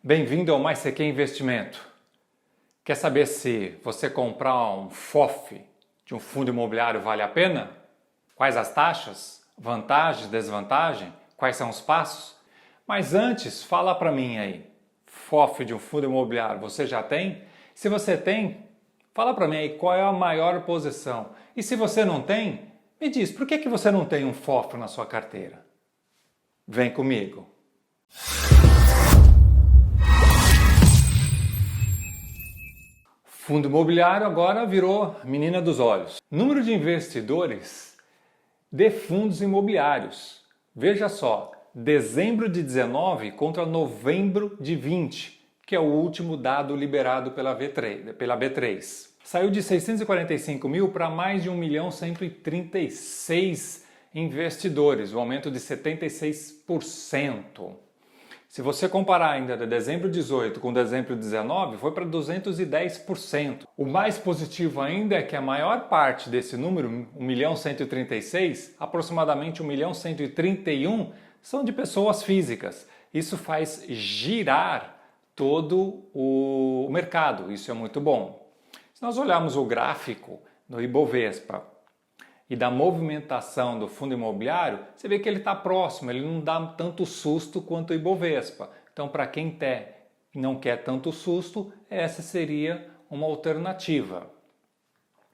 Bem-vindo ao Mais CQ Investimento. Quer saber se você comprar um FOF de um fundo imobiliário vale a pena? Quais as taxas? Vantagem, desvantagem? Quais são os passos? Mas antes, fala para mim aí. FOF de um fundo imobiliário você já tem? Se você tem, fala para mim aí qual é a maior posição. E se você não tem, me diz, por que você não tem um FOF na sua carteira? Vem comigo. Fundo imobiliário agora virou menina dos olhos. Número de investidores de fundos imobiliários. Veja só, dezembro de 19 contra novembro de 20, que é o último dado liberado pela B3. Saiu de 645 mil para mais de 1.136.000 investidores, um aumento de 76%. Se você comparar ainda de dezembro de 18 com dezembro de 19, foi para 210%. O mais positivo ainda é que a maior parte desse número, 1.136.000, aproximadamente 1.131.000, são de pessoas físicas. Isso faz girar todo o mercado, isso é muito bom. Se nós olharmos o gráfico do Ibovespa e da movimentação do fundo imobiliário, você vê que ele está próximo, ele não dá tanto susto quanto o Ibovespa. Então, para quem não quer tanto susto, essa seria uma alternativa.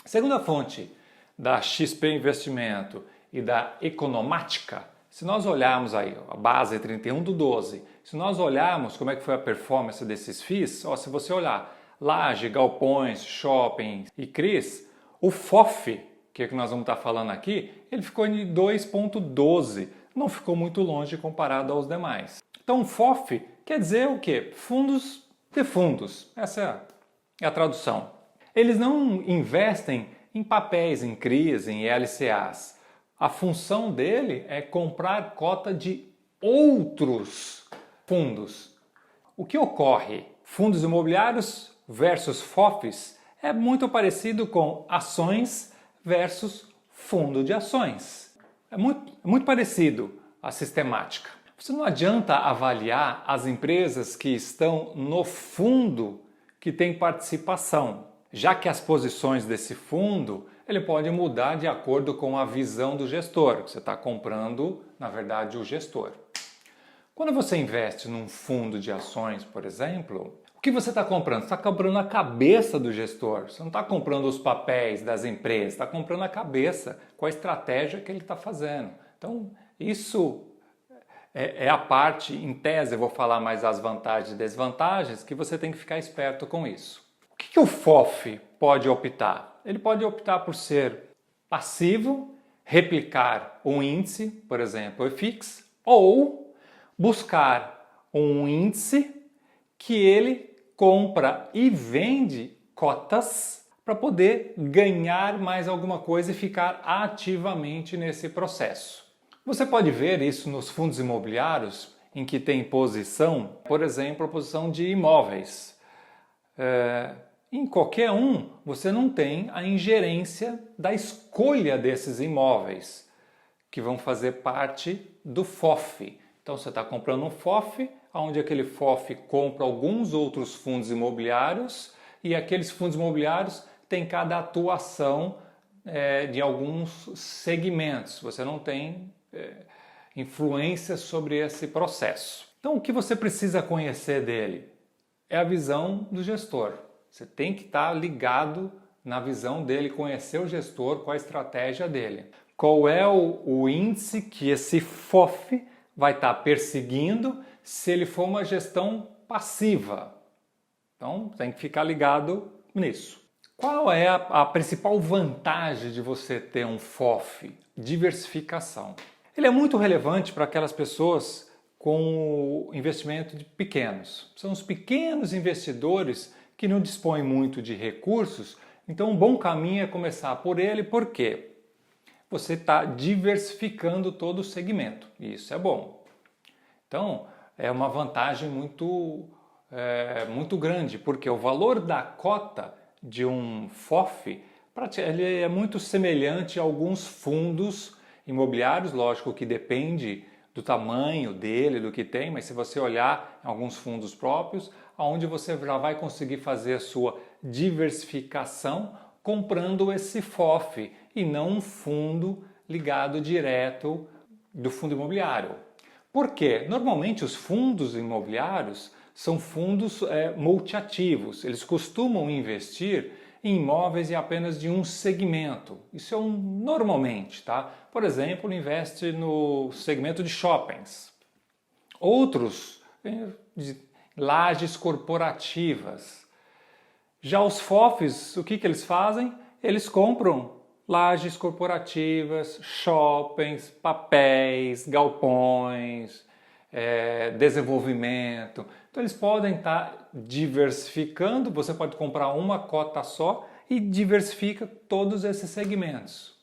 Segunda fonte da XP Investimento e da Economática, se nós olharmos aí, a base é 31/12, se nós olharmos como é que foi a performance desses FIIs, se você olhar Laje, Galpões, Shoppings e CRIs, o FOF, que é o que nós vamos estar falando aqui, ele ficou em 2,12, não ficou muito longe comparado aos demais. Então, FOF quer dizer o quê? Fundos de fundos, essa é a tradução. Eles não investem em papéis, em CRIs, em LCAs. A função dele é comprar cota de outros fundos. O que ocorre? Fundos imobiliários versus FOFs é muito parecido com ações versus fundo de ações. É muito parecido a sistemática. Você não adianta avaliar as empresas que estão no fundo que tem participação, já que as posições desse fundo ele pode mudar de acordo com a visão do gestor. Você está comprando, na verdade, o gestor. Quando você investe num fundo de ações, por exemplo, o que você está comprando? Você está comprando a cabeça do gestor. Você não está comprando os papéis das empresas, está comprando a cabeça com a estratégia que ele está fazendo. Então, isso é a parte, em tese, eu vou falar mais das vantagens e desvantagens, que você tem que ficar esperto com isso. O que o FOF pode optar? Ele pode optar por ser passivo, replicar um índice, por exemplo, o IFIX, ou buscar um índice que ele compra e vende cotas para poder ganhar mais alguma coisa e ficar ativamente nesse processo. Você pode ver isso nos fundos imobiliários em que tem posição, por exemplo, a posição de imóveis. Em qualquer um, você não tem a ingerência da escolha desses imóveis, que vão fazer parte do FOF. Então você está comprando um FOF, onde aquele FOF compra alguns outros fundos imobiliários e aqueles fundos imobiliários têm cada atuação de alguns segmentos. Você não tem influência sobre esse processo. Então o que você precisa conhecer dele é a visão do gestor. Você tem que estar ligado na visão dele, conhecer o gestor, qual a estratégia dele. Qual é o índice que esse FOF vai estar perseguindo se ele for uma gestão passiva. Então, tem que ficar ligado nisso. Qual é a principal vantagem de você ter um FOF? Diversificação. Ele é muito relevante para aquelas pessoas com o investimento de pequenos. São os pequenos investidores que não dispõem muito de recursos, então um bom caminho é começar por ele, por quê? Você está diversificando todo o segmento, e isso é bom. Então, é uma vantagem muito grande, porque o valor da cota de um FOF ele é muito semelhante a alguns fundos imobiliários, lógico que depende do tamanho dele, do que tem, mas se você olhar em alguns fundos próprios, onde você já vai conseguir fazer a sua diversificação comprando esse FOF e não um fundo ligado direto do fundo imobiliário. Por quê? Normalmente os fundos imobiliários são fundos multiativos, eles costumam investir em imóveis em apenas de um segmento. Isso é normalmente, tá? Por exemplo, investe no segmento de shoppings. Outros de lajes corporativas. Já os FOFs, o que eles fazem? Eles compram lajes corporativas, shoppings, papéis, galpões, desenvolvimento. Então eles podem estar diversificando, você pode comprar uma cota só e diversifica todos esses segmentos.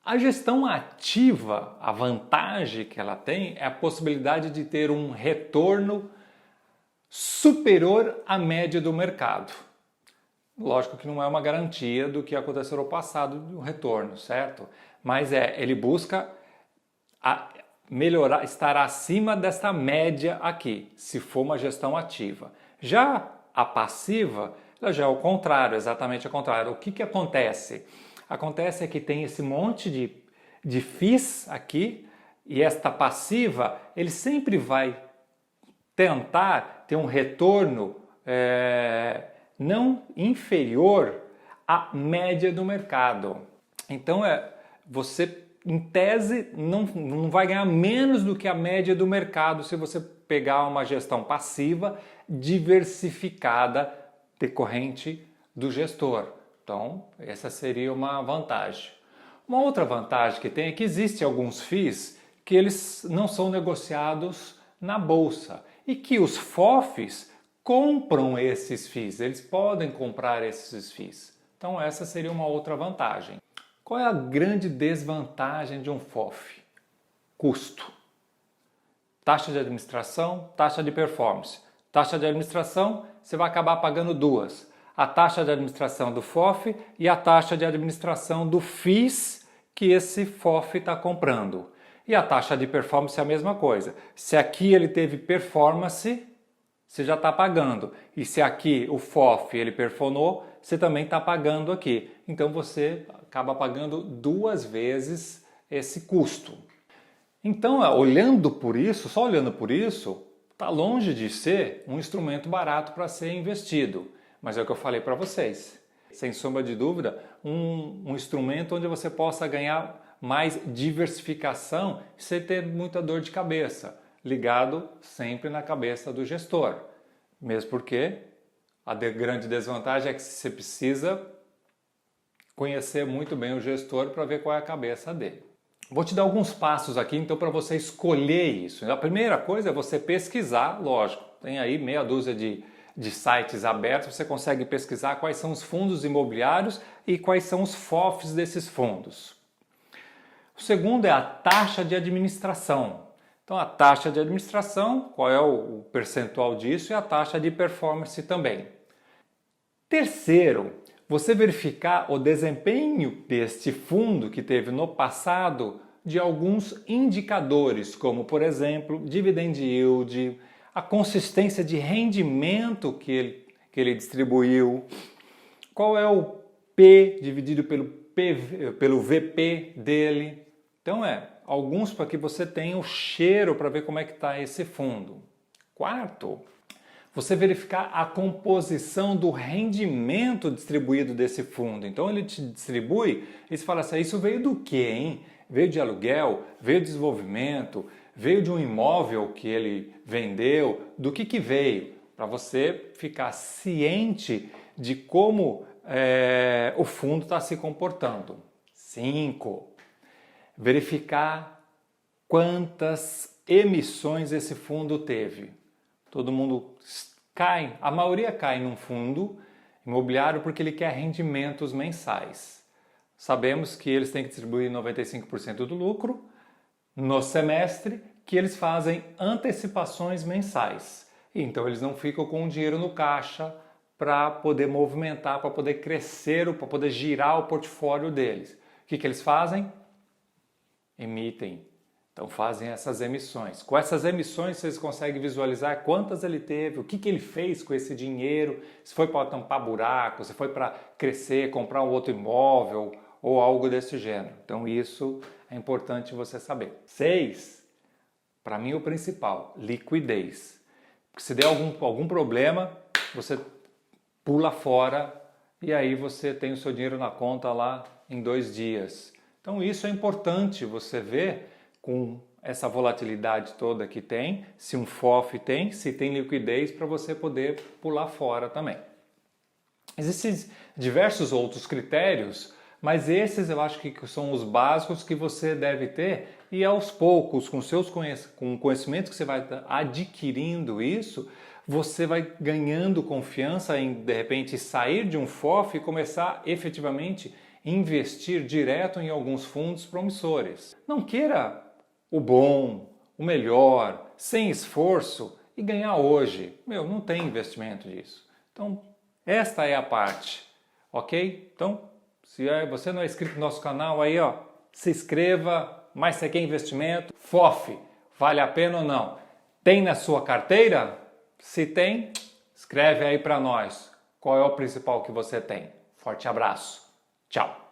A gestão ativa, a vantagem que ela tem é a possibilidade de ter um retorno superior à média do mercado. Lógico que não é uma garantia do que aconteceu no passado do retorno, certo? Mas ele busca melhorar, estar acima desta média aqui, se for uma gestão ativa. Já a passiva, ela já é o contrário, exatamente o contrário. O que acontece? Acontece que tem esse monte de FIIs aqui e esta passiva, ele sempre vai tentar ter um retorno não inferior à média do mercado. Então você, em tese, não vai ganhar menos do que a média do mercado se você pegar uma gestão passiva diversificada decorrente do gestor. Então, essa seria uma vantagem. Uma outra vantagem que tem é que existem alguns FIIs que eles não são negociados na bolsa e que os FOFs compram esses FIIs, eles podem comprar esses FIIs. Então essa seria uma outra vantagem. Qual é a grande desvantagem de um FOF? Custo. Taxa de administração, taxa de performance. Taxa de administração, você vai acabar pagando duas. A taxa de administração do FOF e a taxa de administração do FIIs que esse FOF está comprando. E a taxa de performance é a mesma coisa. Se aqui ele teve performance, você já está pagando. E se aqui o FOF ele performou, você também está pagando aqui. Então você acaba pagando duas vezes esse custo. Então, olhando por isso, só olhando por isso, está longe de ser um instrumento barato para ser investido. Mas é o que eu falei para vocês. Sem sombra de dúvida, um instrumento onde você possa ganhar mais diversificação sem ter muita dor de cabeça, ligado sempre na cabeça do gestor. Mesmo porque a grande desvantagem é que você precisa conhecer muito bem o gestor para ver qual é a cabeça dele. Vou te dar alguns passos aqui, então, para você escolher isso. A primeira coisa é você pesquisar, lógico, tem aí meia dúzia de sites abertos, você consegue pesquisar quais são os fundos imobiliários e quais são os FOFs desses fundos. O segundo é a taxa de administração. Então, a taxa de administração, qual é o percentual disso, e a taxa de performance também. Terceiro, você verificar o desempenho deste fundo que teve no passado de alguns indicadores, como, por exemplo, dividend yield, a consistência de rendimento que ele distribuiu, qual é o P dividido pelo VP dele. Então, alguns para que você tenha o cheiro para ver como é que está esse fundo. Quarto, você verificar a composição do rendimento distribuído desse fundo. Então ele te distribui e você fala assim, isso veio do quê, hein? Veio de aluguel, veio de desenvolvimento, veio de um imóvel que ele vendeu, do que veio? Para você ficar ciente de como o fundo está se comportando. 5. Verificar quantas emissões esse fundo teve. Todo mundo a maioria cai num fundo imobiliário porque ele quer rendimentos mensais. Sabemos que eles têm que distribuir 95% do lucro no semestre, que eles fazem antecipações mensais. Então eles não ficam com o dinheiro no caixa para poder movimentar, para poder crescer, para poder girar o portfólio deles. O que eles fazem? Emitem. Então fazem essas emissões. Com essas emissões vocês conseguem visualizar quantas ele teve, o que ele fez com esse dinheiro, se foi para tampar buraco, se foi para crescer, comprar um outro imóvel ou algo desse gênero. Então isso é importante você saber. 6, para mim o principal, liquidez. Porque se der algum problema, você pula fora e aí você tem o seu dinheiro na conta lá em 2 dias. Então isso é importante você ver com essa volatilidade toda que tem, se um FOF tem, se tem liquidez para você poder pular fora também. Existem diversos outros critérios, mas esses eu acho que são os básicos que você deve ter e aos poucos, com o conhecimento que você vai adquirindo isso, você vai ganhando confiança em, de repente, sair de um FOF e começar efetivamente a investir direto em alguns fundos promissores. Não queira o bom, o melhor, sem esforço e ganhar hoje. Não tem investimento disso. Então, esta é a parte, ok? Então, se você não é inscrito no nosso canal aí, ó, se inscreva, mas você quer investimento, FOF, vale a pena ou não? Tem na sua carteira? Se tem, escreve aí para nós. Qual é o principal que você tem? Forte abraço. Tchau.